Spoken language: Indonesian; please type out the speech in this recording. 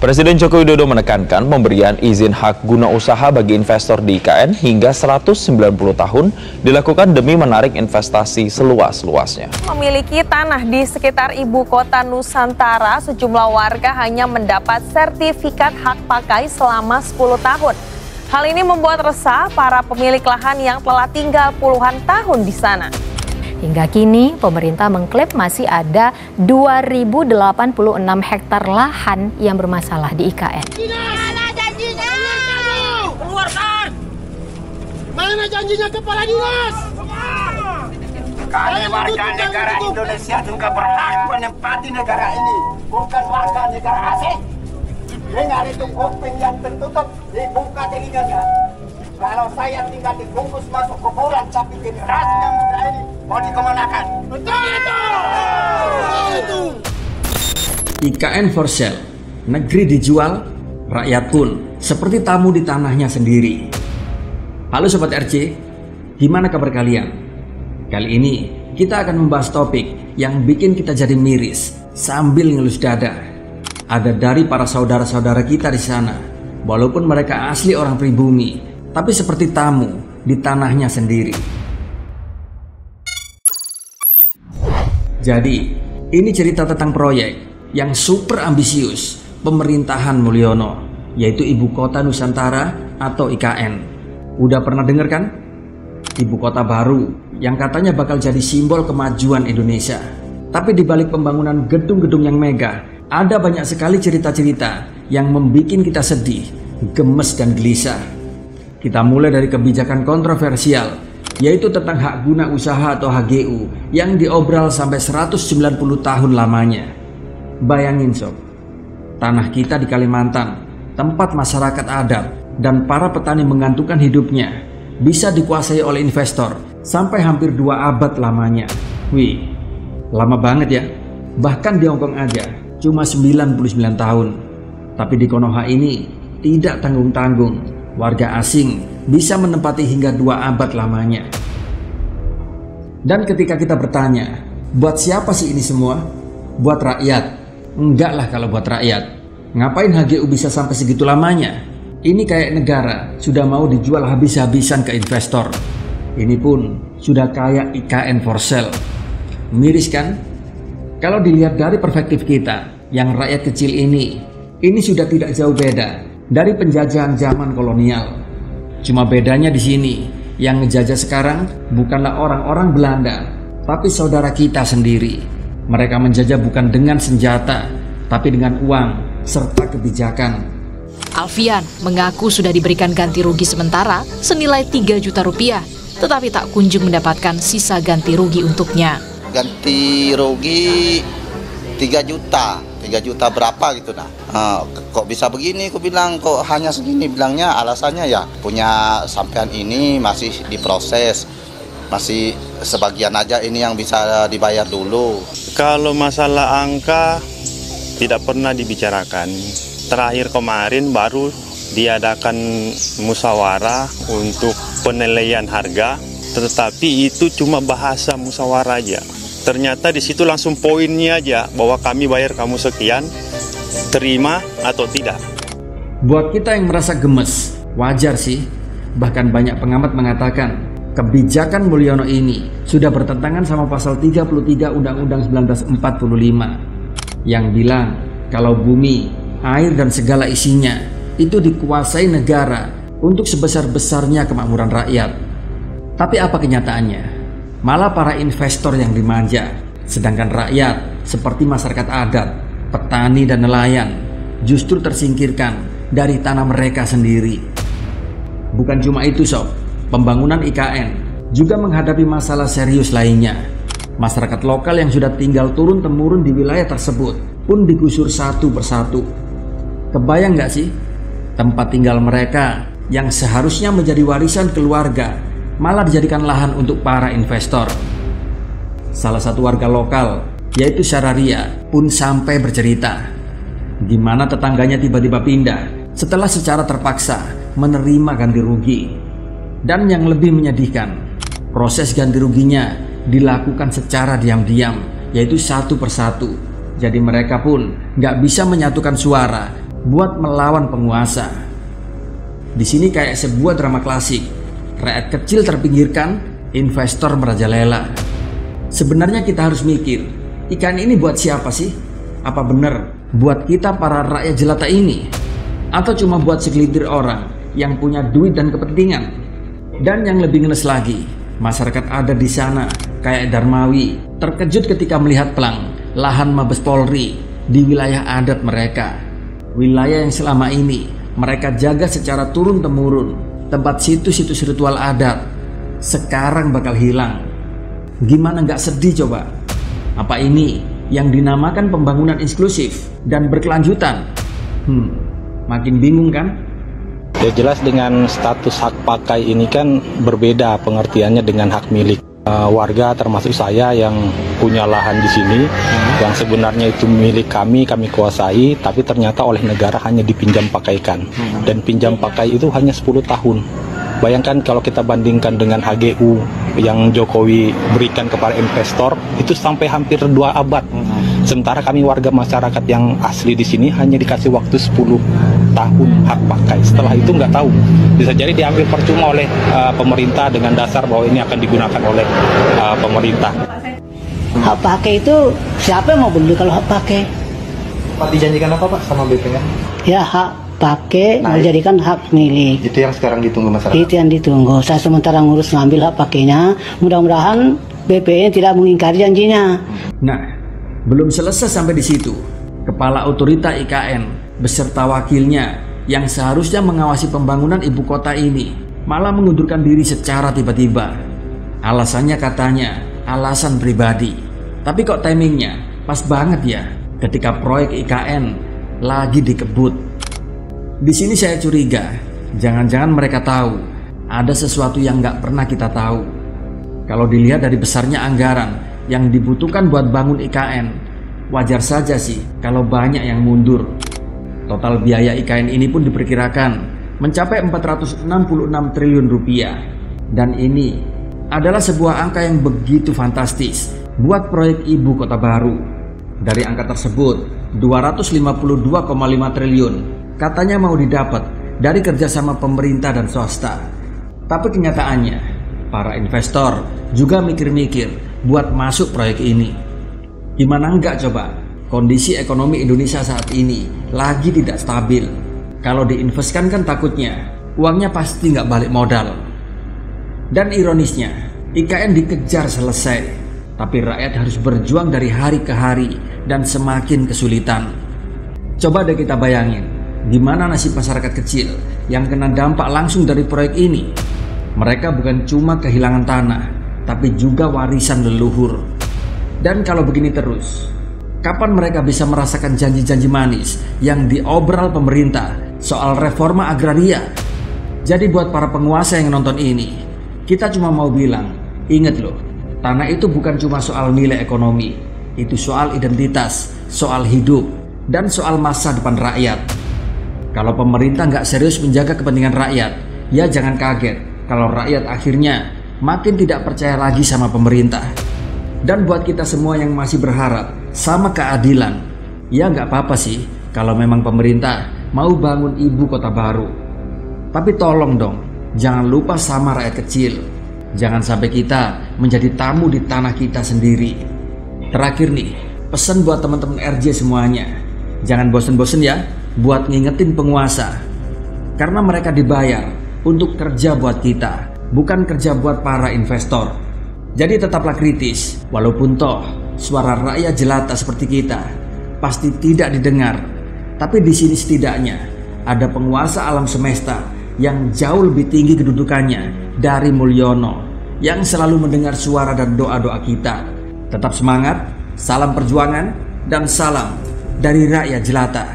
Presiden Joko Widodo menekankan pemberian izin hak guna usaha bagi investor di IKN hingga 190 tahun dilakukan demi menarik investasi seluas-luasnya. Memiliki tanah di sekitar ibu kota Nusantara, sejumlah warga hanya mendapat sertifikat hak pakai selama 10 tahun. Hal ini membuat resah para pemilik lahan yang telah tinggal puluhan tahun di sana. Hingga kini, pemerintah mengklaim masih ada 2.086 hektar lahan yang bermasalah di IKN. Mana janjinya? Keluarkan! Mana janjinya kepala dinas? Kami warga negara Indonesia juga berhak menempati negara ini, bukan warga negara asing. Dengan itu kuping yang tertutup, dibuka telinganya. Kalau saya tinggal dibungkus masuk kuburan, tapi generasi yang muda ini mau dikemanakan? Betul! IKN for sale, negeri dijual, rakyat pun seperti tamu di tanahnya sendiri. Halo Sobat RC, gimana kabar kalian? Kali ini kita akan membahas topik yang bikin kita jadi miris sambil ngelus dada. Ada dari para saudara-saudara kita di sana, walaupun mereka asli orang pribumi, tapi seperti tamu di tanahnya sendiri. Jadi, ini cerita tentang proyek yang super ambisius pemerintahan Mulyono, yaitu Ibu Kota Nusantara atau IKN. Udah pernah denger kan? Ibu kota baru yang katanya bakal jadi simbol kemajuan Indonesia. Tapi di balik pembangunan gedung-gedung yang mega, ada banyak sekali cerita-cerita yang membuat kita sedih, gemes dan gelisah. Kita mulai dari kebijakan kontroversial, yaitu tentang hak guna usaha atau HGU yang diobral sampai 190 tahun lamanya. Bayangin sob, tanah kita di Kalimantan, tempat masyarakat adat dan para petani menggantungkan hidupnya, bisa dikuasai oleh investor sampai hampir 2 abad lamanya. Wih, lama banget ya. Bahkan di Hongkong aja cuma 99 tahun. Tapi di Konoha ini tidak tanggung-tanggung, warga asing bisa menempati hingga 2 abad lamanya. Dan ketika kita bertanya, buat siapa sih ini semua? Buat rakyat? Enggak lah kalau buat rakyat. Ngapain HGU bisa sampai segitu lamanya? Ini kayak negara sudah mau dijual habis-habisan ke investor. Ini pun sudah kayak IKN for sale. Miris kan? Kalau dilihat dari perspektif kita yang rakyat kecil ini sudah tidak jauh beda dari penjajahan zaman kolonial. Cuma bedanya di sini, yang ngejajah sekarang bukanlah orang-orang Belanda, tapi saudara kita sendiri. Mereka menjajah bukan dengan senjata, tapi dengan uang serta kebijakan. Alfian mengaku sudah diberikan ganti rugi sementara senilai 3 juta rupiah, tetapi tak kunjung mendapatkan sisa ganti rugi untuknya. Ganti rugi 3 juta. 3 juta berapa gitu nah. Kok bisa begini, aku bilang kok hanya segini, bilangnya alasannya ya punya sampean ini masih diproses, masih sebagian aja ini yang bisa dibayar dulu. Kalau masalah angka tidak pernah dibicarakan. Terakhir kemarin baru diadakan musyawarah untuk penilaian harga, tetapi itu cuma bahasa musyawarah aja. Ternyata di situ langsung poinnya aja bahwa kami bayar kamu sekian, terima atau tidak. Buat kita yang merasa gemes, wajar sih. Bahkan banyak pengamat mengatakan kebijakan Mulyono ini sudah bertentangan sama pasal 33 Undang-Undang 1945 yang bilang kalau bumi, air dan segala isinya itu dikuasai negara untuk sebesar-besarnya kemakmuran rakyat. Tapi apa kenyataannya? Malah para investor yang dimanja, sedangkan rakyat seperti masyarakat adat, petani dan nelayan justru tersingkirkan dari tanah mereka sendiri. Bukan cuma itu sob, pembangunan IKN juga menghadapi masalah serius lainnya. Masyarakat lokal yang sudah tinggal turun-temurun di wilayah tersebut pun digusur satu persatu. Kebayang gak sih? Tempat tinggal mereka yang seharusnya menjadi warisan keluarga malah dijadikan lahan untuk para investor. Salah satu warga lokal, yaitu Syararia, pun sampai bercerita gimana tetangganya tiba-tiba pindah setelah secara terpaksa menerima ganti rugi. Dan yang lebih menyedihkan, proses ganti ruginya dilakukan secara diam-diam, yaitu satu persatu. Jadi mereka pun nggak bisa menyatukan suara buat melawan penguasa. Di sini kayak sebuah drama klasik. Rakyat kecil terpinggirkan, investor merajalela. Sebenarnya kita harus mikir, IKN ini buat siapa sih? Apa benar buat kita para rakyat jelata ini? Atau cuma buat segelintir orang yang punya duit dan kepentingan? Dan yang lebih ngenes lagi, masyarakat adat di sana kayak Darmawi terkejut ketika melihat pelang lahan Mabes Polri di wilayah adat mereka. Wilayah yang selama ini mereka jaga secara turun-temurun, tempat situs-situs ritual adat, sekarang bakal hilang. Gimana nggak sedih coba? Apa ini yang dinamakan pembangunan inklusif dan berkelanjutan? Makin bingung kan? Ya jelas dengan status hak pakai ini kan berbeda pengertiannya dengan hak milik. Warga termasuk saya yang punya lahan di sini, yang sebenarnya itu milik kami kuasai, tapi ternyata oleh negara hanya dipinjam pakaikan, dan pinjam pakai itu hanya 10 tahun. Bayangkan kalau kita bandingkan dengan HGU yang Jokowi berikan kepada investor, itu sampai hampir 2 abad. Sementara kami warga masyarakat yang asli di sini hanya dikasih waktu 10 tahun hak pakai. Setelah itu nggak tahu. Bisa jadi diambil percuma oleh pemerintah dengan dasar bahwa ini akan digunakan oleh pemerintah. Hak pakai itu siapa yang mau beli kalau hak pakai? Pak dijanjikan apa Pak sama BPN? Ya hak pakai dijadikan hak milik. Itu yang sekarang ditunggu masyarakat. Itu yang ditunggu. Saya sementara ngurus ngambil hak pakainya. Mudah-mudahan BPN tidak mengingkari janjinya. Nah, belum selesai sampai di situ. Kepala Otorita IKN beserta wakilnya yang seharusnya mengawasi pembangunan ibu kota ini malah mengundurkan diri secara tiba-tiba. Alasannya katanya alasan pribadi. Tapi kok timingnya pas banget ya ketika proyek IKN lagi dikebut. Di sini saya curiga, jangan-jangan mereka tahu ada sesuatu yang nggak pernah kita tahu. Kalau dilihat dari besarnya anggaran yang dibutuhkan buat bangun IKN, wajar saja sih kalau banyak yang mundur. Total biaya IKN ini pun diperkirakan mencapai 466 triliun rupiah. Dan ini adalah sebuah angka yang begitu fantastis buat proyek ibu kota baru. Dari angka tersebut, 252,5 triliun katanya mau didapat dari kerjasama pemerintah dan swasta. Tapi kenyataannya, para investor juga mikir-mikir buat masuk proyek ini. Gimana enggak coba? Kondisi ekonomi Indonesia saat ini lagi tidak stabil. Kalau diinvestkan kan takutnya uangnya pasti nggak balik modal. Dan ironisnya, IKN dikejar selesai, tapi rakyat harus berjuang dari hari ke hari dan semakin kesulitan. Coba deh kita bayangin, gimana nasib masyarakat kecil yang kena dampak langsung dari proyek ini. Mereka bukan cuma kehilangan tanah, tapi juga warisan leluhur. Dan kalau begini terus, kapan mereka bisa merasakan janji-janji manis yang diobral pemerintah soal reforma agraria? Jadi buat para penguasa yang nonton ini, kita cuma mau bilang, ingat loh, tanah itu bukan cuma soal nilai ekonomi, itu soal identitas, soal hidup, dan soal masa depan rakyat. Kalau pemerintah nggak serius menjaga kepentingan rakyat, ya jangan kaget kalau rakyat akhirnya makin tidak percaya lagi sama pemerintah. Dan buat kita semua yang masih berharap sama keadilan, ya nggak apa-apa sih kalau memang pemerintah mau bangun ibu kota baru. Tapi tolong dong, jangan lupa sama rakyat kecil. Jangan sampai kita menjadi tamu di tanah kita sendiri. Terakhir nih, pesan buat teman-teman RJ semuanya, jangan bosen-bosen ya buat ngingetin penguasa. Karena mereka dibayar untuk kerja buat kita, bukan kerja buat para investor. Jadi tetaplah kritis, walaupun toh suara rakyat jelata seperti kita pasti tidak didengar. Tapi di sini setidaknya ada penguasa alam semesta yang jauh lebih tinggi kedudukannya dari Mulyono, yang selalu mendengar suara dan doa-doa kita. Tetap semangat, salam perjuangan, dan salam dari rakyat jelata.